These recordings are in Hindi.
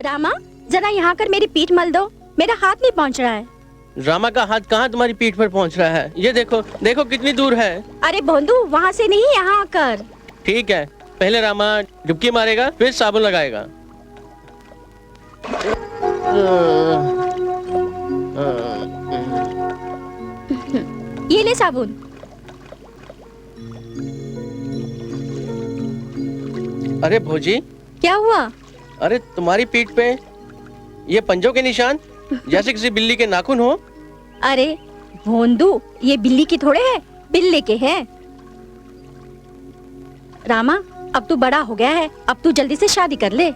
रामा, जरा यहाँ कर मेरी पीठ मल दो, मेरा हाथ नहीं पहुँच रहा है। रामा का हाथ कहाँ तुम्हारी पीठ पर पहुँच रहा है? ये देखो, देखो कितनी दूर है। अरे भोंदू, वहाँ से नहीं, यहाँ आकर। ठीक है, पहले रामा डुबकी मारेगा, फिर साबुन लगाएगा। ये ले साबुन। अरे भौजी, क्या हुआ? अरे तुम्हारी पीठ पे ये पंजों के निशान, जैसे किसी बिल्ली के नाखून हो। अरे भोंदू, ये बिल्ली की थोड़े है, बिल्ली के हैं। रामा, अब तू बड़ा हो गया है, अब तू जल्दी से शादी कर ले।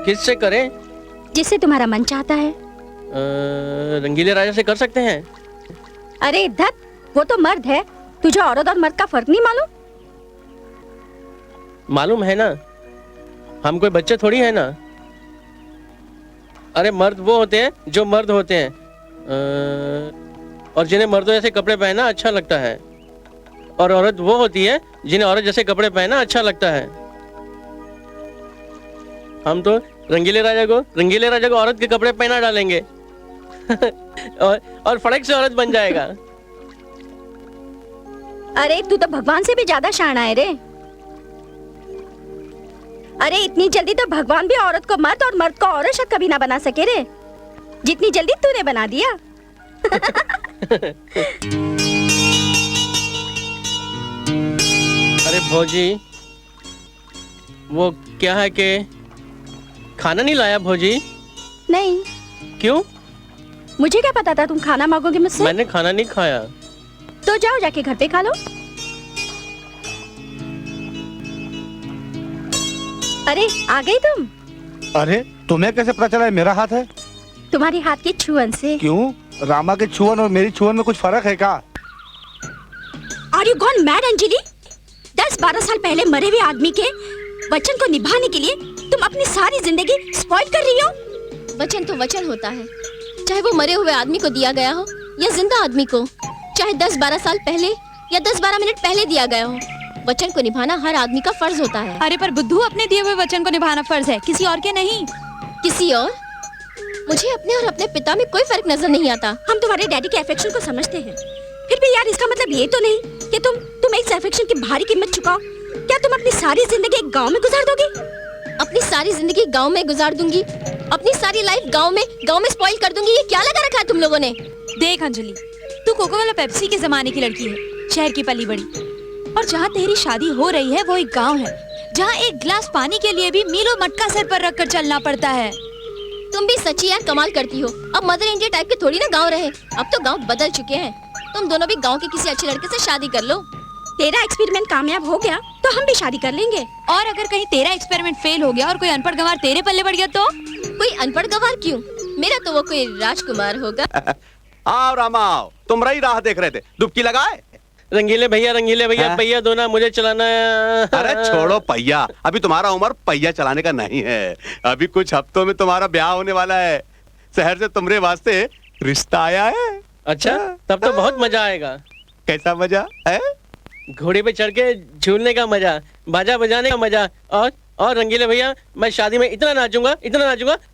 किससे करें? जिससे तुम्हारा मन चाहता है। रंगीले राजा से कर सकते हैं। अरे धत, वो तो मर्द है, तुझे औरत और मर्द का फर्क नहीं मालूम? मालूम है ना, हम कोई बच्चे थोड़ी है ना। अरे मर्द वो होते हैं जो मर्द होते हैं, और जिन्हें मर्दों जैसे कपड़े पहनना अच्छा लगता है, और औरत वो होती है जिन्हें औरत जैसे कपड़े पहनना अच्छा लगता है। हम तो रंगीले राजा को औरत के कपड़े पहना डालेंगे और फड़क से औरत बन जाएगा। अरे तू तो भगवान से भी ज्यादा शाना है रे। अरे इतनी जल्दी तो भगवान भी औरत को मर्द और मर्द को औरत शायद कभी ना बना सके रे, जितनी जल्दी तूने बना दिया। अरे भौजी, वो क्या है कि खाना नहीं लाया भौजी? नहीं। क्यों? मुझे क्या पता था तुम खाना मांगोगे मुझसे? मैंने खाना नहीं खाया। तो जाओ, जाके घर पे खा लो। अरे आ गई तुम? अरे तुम्हें कैसे पता चला है मेरा हाथ है? तुम्हारी हाथ की छुअन से। क्यों? रामा के छुअन और मेरी छुअन में कुछ फर्क है क्या? Are you gone mad, Anjali? 10-12 साल पहले मरे हुए आदमी के वचन को निभाने के लिए तुम अपनी सारी जिंदगी स्पॉइल कर रही हो। वचन तो वचन होता है, चाहे वो मरे हुए आदमी को दिया गया हो या जिंदा आदमी को, चाहे 10-12 साल पहले या 10-12 मिनट पहले दिया गया हो। वचन को निभाना हर आदमी का फर्ज होता है। अरे पर बुद्धू, अपने दिए हुए वचन को निभाना फर्ज है, किसी और के नहीं। किसी और? मुझे अपने और अपने पिता में कोई फर्क नजर नहीं आता। हम तुम्हारे डैडी के अफेक्शन को समझते हैं, फिर भी यार इसका मतलब ये तो नहीं कि तुम एक अफेक्शन की भारी कीमत चुकाओ। क्या तुम अपनी सारी जिंदगी एक गांव में गुजार दोगी? अपनी सारी जिंदगी गांव में गुजार दूंगी, अपनी सारी लाइफ गांव में स्पॉइल कर दूंगी। ये क्या लगा रखा है तुम लोगों ने? देख अंजलि, तू कोको कोला पेप्सी के जमाने की लड़की है, शहर की पली बड़ी, और जहाँ तेरी शादी हो रही है वो एक गांव है, जहाँ एक गिलास पानी के लिए भी मीलों मटका सर पर रखकर चलना पड़ता है। तुम भी सच्ची यार कमाल करती हो। अब मदर इंडिया टाइप के थोड़ी ना गांव रहे, अब तो गांव बदल चुके हैं। तुम दोनों भी गांव के किसी अच्छे लड़के से शादी कर लो। तेरा एक्सपेरिमेंट कामयाब हो गया तो हम भी शादी कर लेंगे। और अगर कहीं तेरा एक्सपेरिमेंट फेल हो गया और कोई अनपढ़ गंवार तेरे पल्ले पड़ गया तो? कोई अनपढ़ गंवार क्यों, मेरा तो वो कोई राजकुमार होगा। आओ रामा आओ, तुम रही राह देख रहे थे, डुबकी लगाए? रंगीले भैया पहिया दो ना, मुझे चलाना है। अरे छोड़ो पहिया, अभी तुम्हारा उम्र पहिया चलाने का नहीं है। अभी कुछ हफ्तों में तुम्हारा ब्याह होने वाला है, शहर से तुम्हारे वास्ते रिश्ता आया है। अच्छा, तब तो बहुत मजा आएगा। कैसा मजा है? घोड़े पे चढ़ के झूलने का मजा, बाजा बजाने का मजा, और रंगीले भैया मैं शादी में इतना नाचूंगा,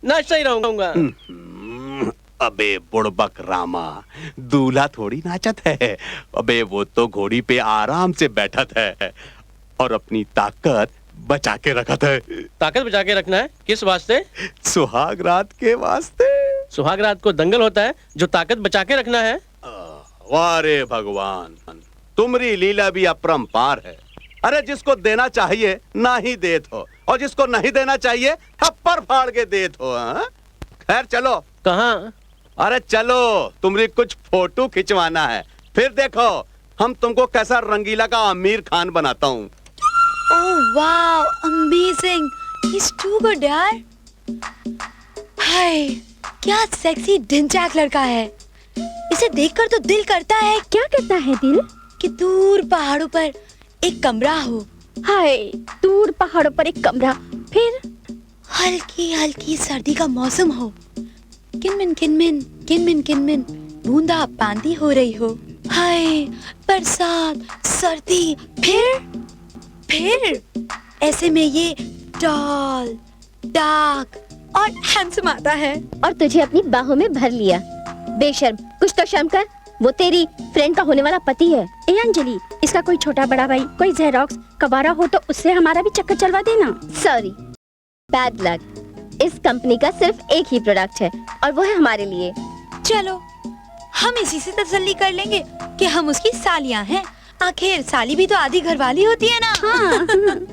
नाचता ही रहूंगा। अबे बुड़बक रामा, दूल्हा थोड़ी नाचत है। अबे वो तो घोड़ी पे आराम से बैठत है और अपनी ताकत बचा के रखत है। ताकत बचा के रखना है? किस वास्ते? सुहाग रात के वास्ते। सुहाग रात को दंगल होता है जो ताकत बचा के रखना है। वाह रे भगवान, तुम्हारी लीला भी अपरंपार है। अरे जिसको देना चाहिए ना ही देत हो, और जिसको नहीं देना चाहिए थप्पड़ फाड़ के देत हो। खैर चलो। कहाँ? अरे चलो, तुम्हारी कुछ फोटो खिंचवाना है, फिर देखो हम तुमको कैसा रंगीला का आमिर खान बनाता हूँ। Oh wow, amazing, he's too good यार। हाय, क्या सेक्सी ढिंचैक लड़का है। इसे देखकर तो दिल करता है। क्या करता है दिल? कि दूर पहाड़ों पर एक कमरा हो। हाय, दूर पहाड़ों पर एक कमरा, फिर हल्की हल्की सर्दी का मौसम हो, किनमिन किनमिन किनमिन किनमिन बूंदा बांदी हो रही हो। हाय, बरसात, सर्दी, फिर ऐसे में ये टॉल, डार्क और हैंडसम आता है। और तुझे अपनी बाहों में भर लिया। बेशर्म, कुछ तो शर्म कर। वो तेरी फ्रेंड का होने वाला पति है। ए अंजलि, इसका कोई छोटा बड़ा भाई, कोई जेरोक्स कबारा हो तो उससे हमारा भी चक्कर चलवा देना। Sorry, bad luck. इस कंपनी का सिर्फ एक ही प्रोडक्ट है और वो है हमारे लिए। चलो हम इसी से तसल्ली कर लेंगे कि हम उसकी सालियां हैं। आखिर साली भी तो आधी घरवाली होती है ना।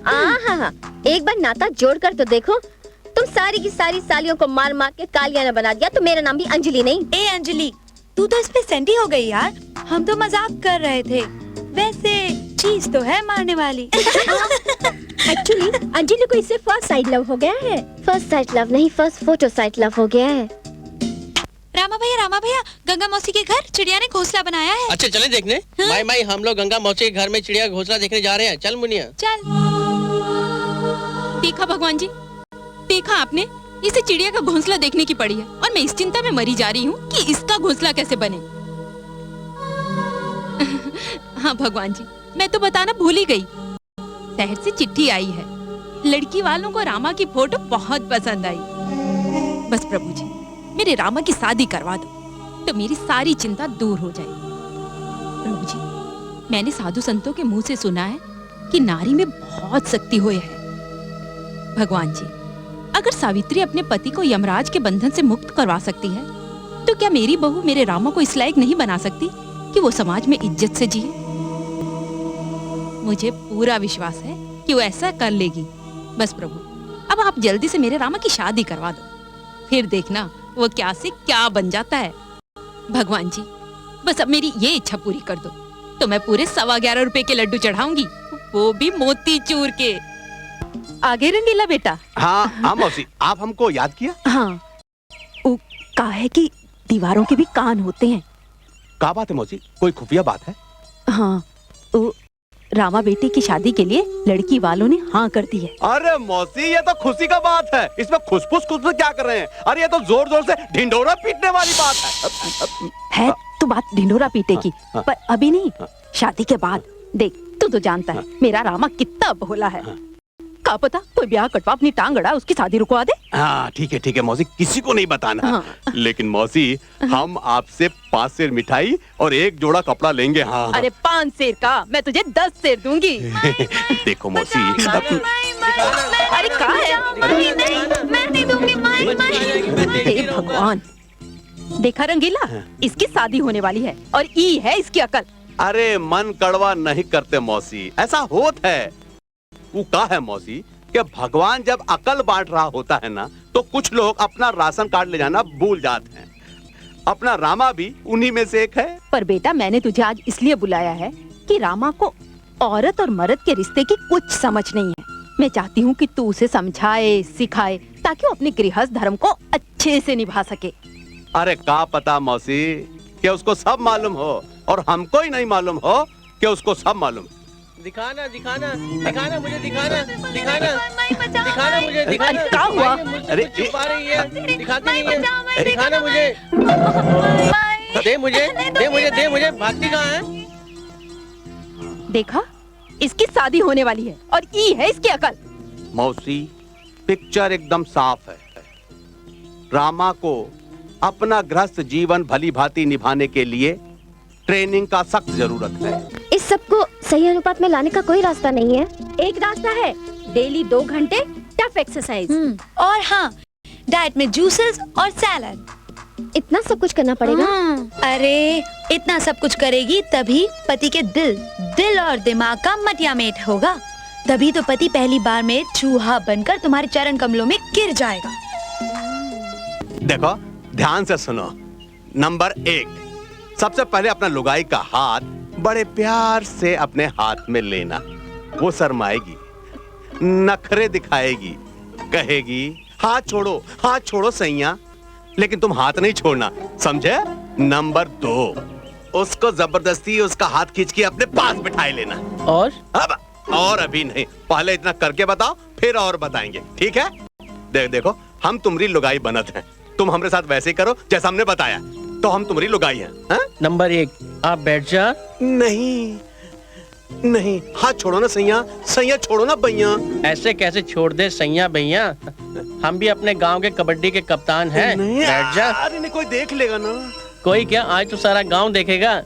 हाँ, एक बार नाता जोड़ कर तो देखो। तुम सारी की सारी सालियों को मार मार के कालिया न बना दिया तो मेरा नाम भी अंजलि नहीं। ए अंजलि, तू तो इस पे सेंटी हो गई यार। हम तो मजाक कर रहे थे। वैसे चीज तो है मारने वाली। एक्चुअली अंजलि को इससे फर्स्ट साइड लव हो गया है। फर्स्ट साइट लव नहीं, फर्स्ट फोटो साइट लव हो गया है। रामा भैया, गंगा मौसी के घर चिड़िया ने घोंसला बनाया है। अच्छा चलें देखने। माई माई, हम लोग गंगा मौसी के घर में चिड़िया घोंसला देखने जा रहे हैं। चल मुनिया। चल। देखा भगवान जी, देखा आपने, इसे चिड़िया का घोंसला देखने की पड़ी है और मैं इस चिंता में मरी जा रही हूँ कि इसका घोंसला कैसे बने। हाँ भगवान जी, मैं तो बताना भूल ही गई। शहर से चिट्ठी आई है। लड़की वालों को रामा की फोटो बहुत पसंद आई। बस प्रभु जी, मेरे रामा की शादी करवा दो तो मेरी सारी चिंता दूर हो जाए। प्रभु जी, मैंने साधु संतों के मुंह से सुना है कि नारी में बहुत शक्ति होए है। भगवान जी, अगर सावित्री अपने पति को यमराज के बंधन से मुक्त करवा सकती है तो क्या मेरी बहू मेरे रामा को इस लायक नहीं बना सकती कि वो समाज में इज्जत से जिए? मुझे पूरा विश्वास है कि वो ऐसा कर लेगी। बस प्रभु, अब आप जल्दी से मेरे रामा की शादी करवा दो, फिर देखना वो क्या से क्या बन जाता है। भगवान जी, बस अब मेरी ये इच्छा पूरी कर दो तो मैं पूरे 11.25 रुपए के लड्डू चढ़ाऊंगी, वो भी मोती चूर के। आगे रंगीला बेटा। हाँ मौसी, आप हमको याद किया? हाँ, वो कहा है कि दीवारों के भी कान होते हैं। क्या बात है मौसी, कोई खुफिया बात है? हाँ, वो रामा बेटी की शादी के लिए लड़की वालों ने हाँ कर दी है। अरे मौसी, ये तो खुशी का बात है। इसमें खुशफुस क्या कर रहे हैं? अरे ये तो जोर जोर से ढिंढोरा पीटने वाली बात है तो बात ढिंढोरा पीटे की, पर अभी नहीं, शादी के बाद। देख, तू तो जानता है मेरा रामा कितना भोला है। क्या पता कोई ब्याह कटवा अपनी टांग अड़ा उसकी शादी रुकवा दे। हाँ ठीक है मौसी, किसी को नहीं बताना। हाँ। लेकिन मौसी, हम आपसे 5 सेर मिठाई और 1 जोड़ा कपड़ा लेंगे। हाँ। अरे 5 सेर का मैं तुझे 10 सेर दूंगी। देखो मौसी, अरे कहा है? मैं नहीं दूंगी। हे भगवान, देखा रंगीला, इसकी शादी होने वाली है और ई है इसकी अकल। अरे मन कड़वा नहीं करते मौसी, ऐसा होता है। वो का है मौसी कि भगवान जब अकल बांट रहा होता है ना, तो कुछ लोग अपना राशन कार्ड ले जाना भूल जाते हैं। अपना रामा भी उन्हीं में से एक है। पर बेटा, मैंने तुझे आज इसलिए बुलाया है कि रामा को औरत और मर्द के रिश्ते की कुछ समझ नहीं है। मैं चाहती हूँ कि तू उसे समझाए, सिखाए, ताकि वो अपने गृहस्थ धर्म को अच्छे से निभा सके। अरे का पता मौसी कि उसको सब मालूम हो और हमको ही नहीं मालूम हो कि उसको सब मालूम। दिखाना मुझे, दिखाना मुझे, दिखाना। क्या हुआ? अरे छुपा रही है, दिखाती नहीं है। दिखाना मुझे, दे मुझे। भागती कहाँ है? देखा, इसकी शादी होने वाली है और ई है इसकी अकल। मौसी, पिक्चर एकदम साफ है। रामा को अपना गृहस्थ जीवन भली भांति निभाने के लिए ट्रेनिंग का सख्त जरूरत है। इस सबको सही अनुपात में लाने का कोई रास्ता नहीं है। एक रास्ता है, डेली 2 घंटे टफ एक्सरसाइज। और हाँ, डाइट में जूसेस और सैलड। इतना सब कुछ करना पड़ेगा? अरे इतना सब कुछ करेगी तभी पति के दिल और दिमाग का मटियामेट होगा। तभी तो पति पहली बार में चूहा बनकर तुम्हारे चरण कमलों में गिर जाएगा। देखो, ध्यान से सुनो। नंबर 1, सबसे पहले अपना लुगाई का हाथ बड़े प्यार से अपने हाथ में लेना। वो शर्माएगी, नखरे दिखाएगी, कहेगी हाथ छोड़ो सैया, लेकिन तुम हाथ नहीं छोड़ना, समझे? नंबर 2, उसको जबरदस्ती उसका हाथ खींच के अपने पास बिठाए लेना। और अभी नहीं, पहले इतना करके बताओ, फिर और बताएंगे, ठीक है? देखो, हम तुम्हारी लुगाई बनत हैं। तुम हमारे साथ वैसे ही करो जैसा हमने बताया, तो हम तुम्हारी लुगाई हैं। नंबर 1, आप बैठ जा। नहीं, नहीं, हाथ छोड़ो ना सैया, सैया छोड़ो ना भैया। ऐसे कैसे छोड़ दे सैया भैया, हम भी अपने गांव के कबड्डी के कप्तान हैं। नहीं बैठ जा। अरे नहीं, कोई देख लेगा ना। कोई क्या, आज तो सारा गांव देखेगा।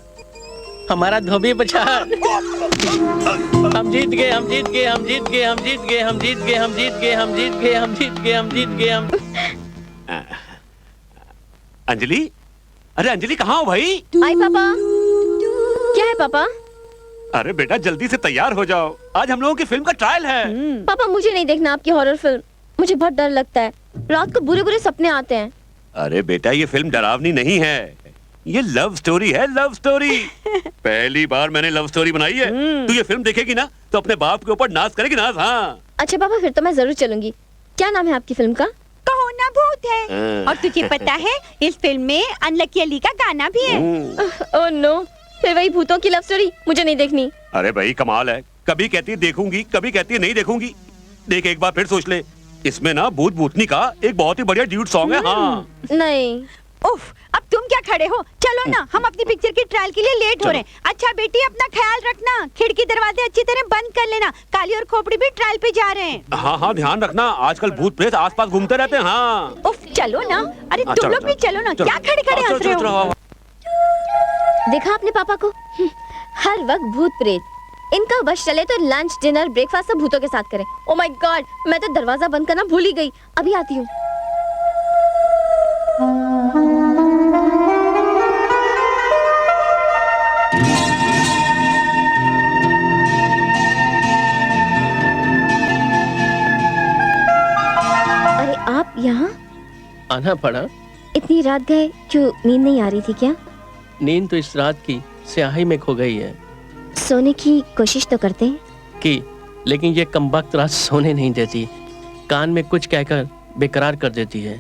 हमारा धोबी बचा। हम जीत गए, हम जीत गए, हम जीत गए, हम जीत गए, हम जीत गए, हम जीत गए, हम जीत गए, हम जीत गए, हम जीत गए, हम। अंजलि, अरे अंजलि कहाँ हो भाई? आई पापा। क्या है पापा? अरे बेटा जल्दी से तैयार हो जाओ, आज हम लोगों की फिल्म का ट्रायल है। पापा मुझे नहीं देखना आपकी हॉरर फिल्म, मुझे बहुत डर लगता है, रात को बुरे बुरे सपने आते हैं। अरे बेटा ये फिल्म डरावनी नहीं है, ये लव स्टोरी है, लव स्टोरी। पहली बार मैंने लव स्टोरी बनाई है। तू ये फिल्म देखेगी ना तो अपने बाप के ऊपर नाज करेगी, नाज। हाँ अच्छा पापा, फिर तो मैं जरूर चलूंगी। क्या नाम है आपकी फिल्म का? कहो ना भूत है। और तुझे पता है इस फिल्म में अनलकी अली का गाना भी है। ओह नो, फिर वही भूतों की लव स्टोरी, मुझे नहीं देखनी। अरे भाई कमाल है, कभी कहती है देखूंगी, कभी कहती है नहीं देखूंगी। देख एक बार फिर सोच ले, इसमें ना भूत भूतनी का एक बहुत ही बढ़िया ड्यूट सॉन्ग है। हाँ नहीं। उफ, अब तुम क्या खड़े हो, चलो ना, हम अपनी पिक्चर की ट्रायल के लिए लेट हो रहे हैं। अच्छा बेटी अपना ख्याल रखना, खिड़की दरवाजे अच्छी तरह बंद कर लेना, काली और खोपड़ी भी ट्रायल पे जा रहे हैं। हाँ हाँ ध्यान रखना, आजकल भूत प्रेत आसपास घूमते रहते हैं। हाँ उफ चलो ना, अरे हाँ, तुम चलो, लोग भी चलो ना, चलो। क्या खड़े खड़े हंस रहे हो? देखा आपने पापा को, हर वक्त भूत प्रेत, इनका बस चले तो लंच डिनर ब्रेकफास्ट सब भूतों के साथ करें। ओ माय गॉड, मैं तो दरवाजा बंद करना भूल ही गई, अभी आती हूँ। अरे आप यहाँ? आना पड़ा। इतनी रात गए, क्यों नींद नहीं आ रही थी क्या? नींद तो इस रात की स्याही में खो गई है सोने की कोशिश तो करते हैं कि, लेकिन ये कमबख्त रात सोने नहीं देती, कान में कुछ कहकर बेकरार कर देती है।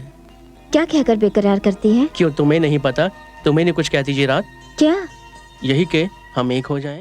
क्या कहकर बेकरार करती है? क्यों तुम्हें नहीं पता? तुम्हें नहीं कुछ कहती जी रात? क्या? यही के हम एक हो जाएं।